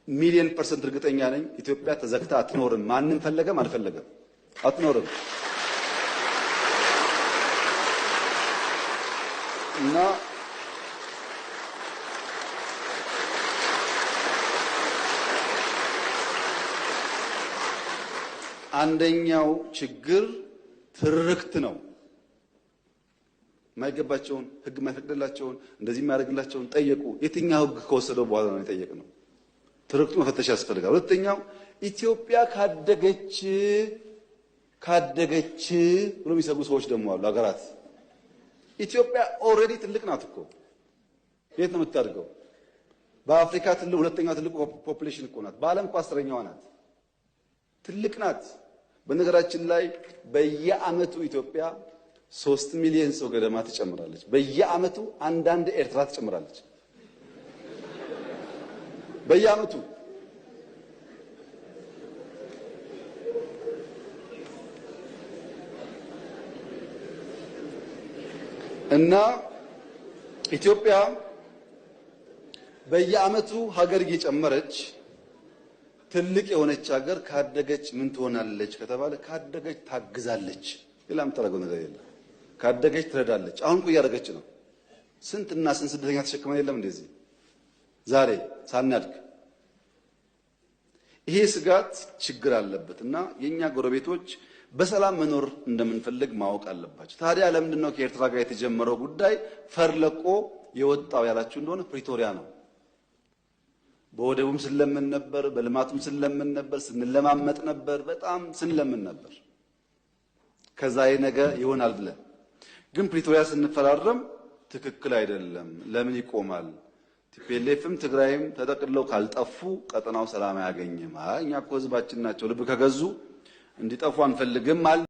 ሚሊዮን ፐርሰንት እርግጠኛ ነኝ ኢትዮጵያ ተዘግታ አትኖርም። ማንም ፈለገም አልፈለገም አትኖርም። እና አንደኛው ችግር ትርክት ነው። ማይገባቸውን ህግ ማይፈቅድላቸውን እንደዚህ የሚያደርግላቸውን ጠየቁ። የትኛው ህግ ከወሰደው በኋላ ነው የጠየቅነው? ትርክቱ መፈተሽ ያስፈልጋል። ሁለተኛው ኢትዮጵያ ካደገች ብሎ የሚሰጉ ሰዎች ደግሞ አሉ። ሀገራት ኢትዮጵያ ኦልሬዲ ትልቅ ናት እኮ። የት ነው የምታድገው? በአፍሪካ ሁለተኛው ትልቁ ፖፑሌሽን እኮ ናት። በዓለም እኮ 10ኛዋ ናት። ትልቅ ናት። በነገራችን ላይ በየአመቱ ኢትዮጵያ 3 ሚሊዮን ሰው ገደማ ትጨምራለች። በየአመቱ አንዳንድ ኤርትራ ትጨምራለች። በየአመቱ እና ኢትዮጵያ በየአመቱ ሀገር እየጨመረች ትልቅ የሆነች ሀገር ካደገች ምን ትሆናለች ከተባለ ካደገች ታግዛለች። ሌላ የምታደርገው ነገር የለም። ካደገች ትረዳለች። አሁን እኮ እያደረገች ነው። ስንትና ስንት ስደተኛ ተሸክመን የለም እንደዚህ ዛሬ ሳናድግ። ይሄ ስጋት ችግር አለበትና የኛ ጎረቤቶች በሰላም መኖር እንደምንፈልግ ማወቅ አለባቸው። ታዲያ ለምንድን ነው ከኤርትራ ጋር የተጀመረው ጉዳይ ፈርለቆ የወጣው ያላችሁ እንደሆነ ፕሪቶሪያ ነው። በወደቡም ስንለምን ነበር፣ በልማቱም ስንለምን ነበር፣ ስንለማመጥ ነበር፣ በጣም ስንለምን ነበር። ከዛ ይሄ ነገር ይሆናል ብለን ግን ፕሪቶሪያ ስንፈራረም ትክክል አይደለም፣ ለምን ይቆማል? ቲፒኤልኤፍም ትግራይም ተጠቅልለው ካልጠፉ ቀጠናው ሰላም አያገኝም። እኛ እኮ ህዝባችን ናቸው፣ ልብ ከገዙ እንዲጠፉ አንፈልግም አለ።